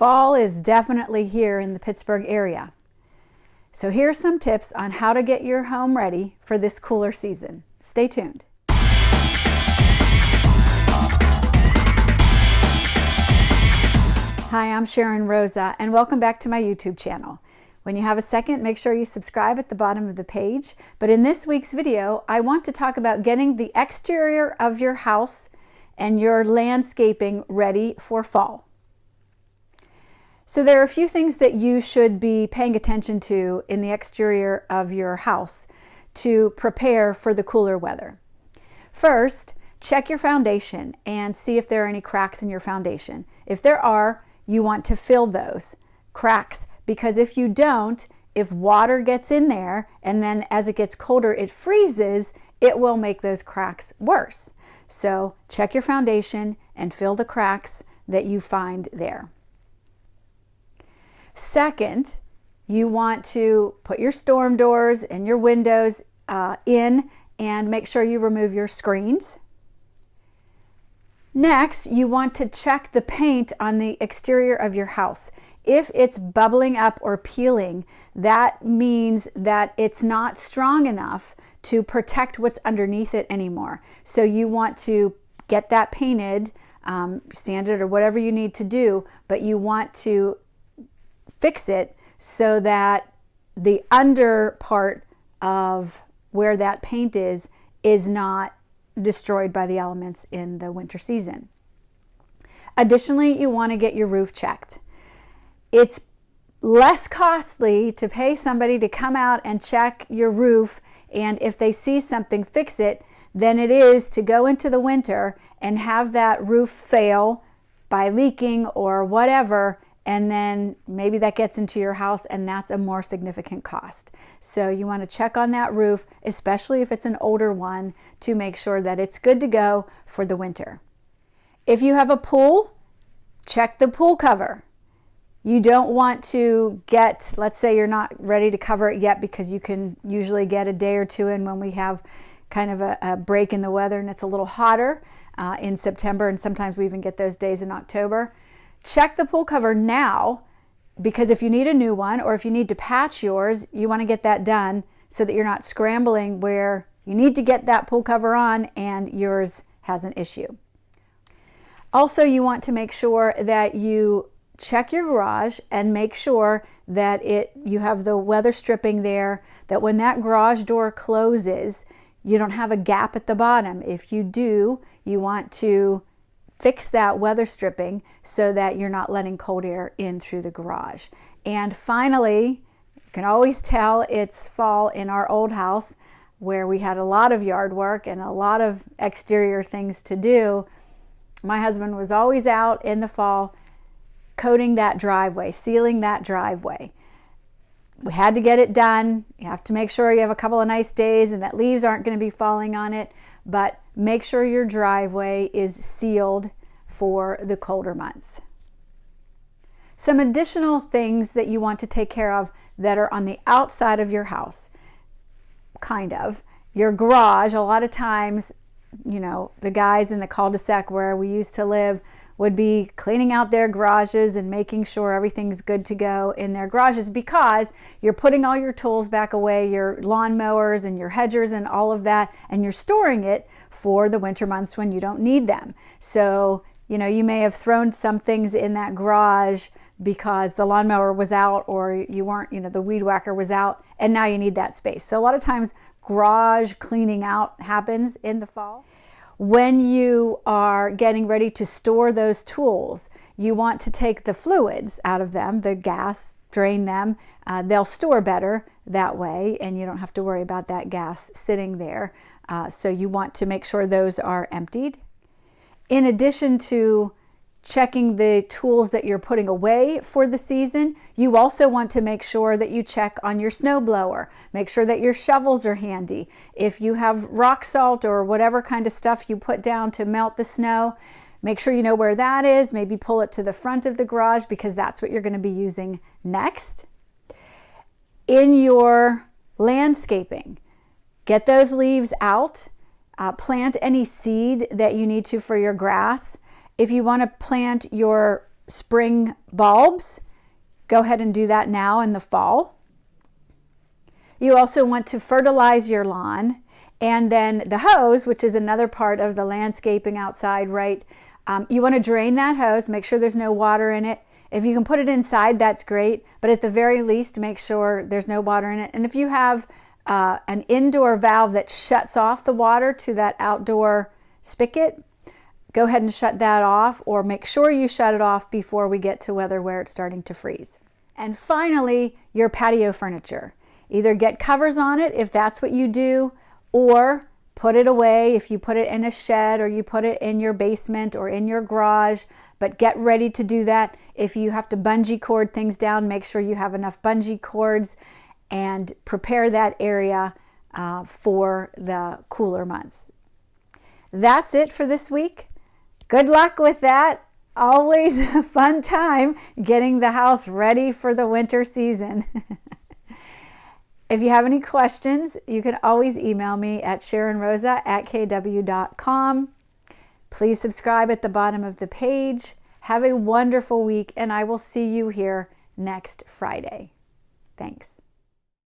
Fall is definitely here in the Pittsburgh area. So here are some tips on how to get your home ready for this cooler season. Stay tuned. Hi, I'm Sharon Rosa, and welcome back to my YouTube channel. When you have a second, make sure you subscribe at the bottom of the page. But in this week's video, I want to talk about getting the exterior of your house and your landscaping ready for fall. So there are a few things that you should be paying attention to in the exterior of your house to prepare for the cooler weather. First, check your foundation and see if there are any cracks in your foundation. If there are, you want to fill those cracks, because if you don't, if water gets in there and then as it gets colder it freezes, it will make those cracks worse. So check your foundation and fill the cracks that you find there. Second, you want to put your storm doors and your windows in and make sure you remove your screens. Next, you want to check the paint on the exterior of your house. If it's bubbling up or peeling, that means that it's not strong enough to protect what's underneath it anymore. So you want to get that painted, sand it or whatever you need to do, but you want to fix it so that the under part of where that paint is not destroyed by the elements in the winter season. Additionally, you want to get your roof checked. It's less costly to pay somebody to come out and check your roof, and if they see something, fix it, than it is to go into the winter and have that roof fail by leaking or whatever, and then maybe that gets into your house and that's a more significant cost. So you want to check on that roof, especially if it's an older one, to make sure that it's good to go for the winter. If you have a pool, check the pool cover. You don't want to get, let's say you're not ready to cover it yet because you can usually get a day or two in when we have kind of a break in the weather and it's a little hotter in September, and sometimes we even get those days in October. Check the pool cover now, because if you need a new one or if you need to patch yours, you want to get that done so that you're not scrambling where you need to get that pool cover on and yours has an issue. Also, you want to make sure that you check your garage and make sure that you have the weather stripping there, that when that garage door closes, you don't have a gap at the bottom. If you do, you want to fix that weather stripping so that you're not letting cold air in through the garage. And finally, you can always tell it's fall in our old house where we had a lot of yard work and a lot of exterior things to do. My husband was always out in the fall coating that driveway, sealing that driveway. We had to get it done. You have to make sure you have a couple of nice days and that leaves aren't going to be falling on it, but make sure your driveway is sealed for the colder months. Some additional things that you want to take care of that are on the outside of your house, your garage. A lot of times, the guys in the cul-de-sac where we used to live would be cleaning out their garages and making sure everything's good to go in their garages, because you're putting all your tools back away, your lawnmowers and your hedgers and all of that, and you're storing it for the winter months when you don't need them. So, you may have thrown some things in that garage because the lawnmower was out or you weren't, the weed whacker was out, and now you need that space. So a lot of times garage cleaning out happens in the fall. When you are getting ready to store those tools, you want to take the fluids out of them, the gas, drain them. They'll store better that way, and you don't have to worry about that gas sitting there. So you want to make sure those are emptied. In addition to checking the tools that you're putting away for the season, you also want to make sure that you check on your snow blower. Make sure that your shovels are handy. If you have rock salt or whatever kind of stuff you put down to melt the snow, make sure you know where that is. Maybe pull it to the front of the garage because that's what you're going to be using next. In your landscaping, get those leaves out. Plant any seed that you need to for your grass. If you want to plant your spring bulbs, go ahead and do that now in the fall. You also want to fertilize your lawn, and then the hose, which is another part of the landscaping outside, right? You want to drain that hose, make sure there's no water in it. If you can put it inside, that's great, but at the very least, make sure there's no water in it. And if you have an indoor valve that shuts off the water to that outdoor spigot, go ahead and shut that off, or make sure you shut it off before we get to weather where it's starting to freeze. And finally, your patio furniture. Either get covers on it if that's what you do, or put it away if you put it in a shed or you put it in your basement or in your garage. But get ready to do that. If you have to bungee cord things down, make sure you have enough bungee cords and prepare that area for the cooler months. That's it for this week. Good luck with that. Always a fun time getting the house ready for the winter season. If you have any questions, you can always email me at sharonrosa@kw.com. Please subscribe at the bottom of the page. Have a wonderful week, and I will see you here next Friday. Thanks.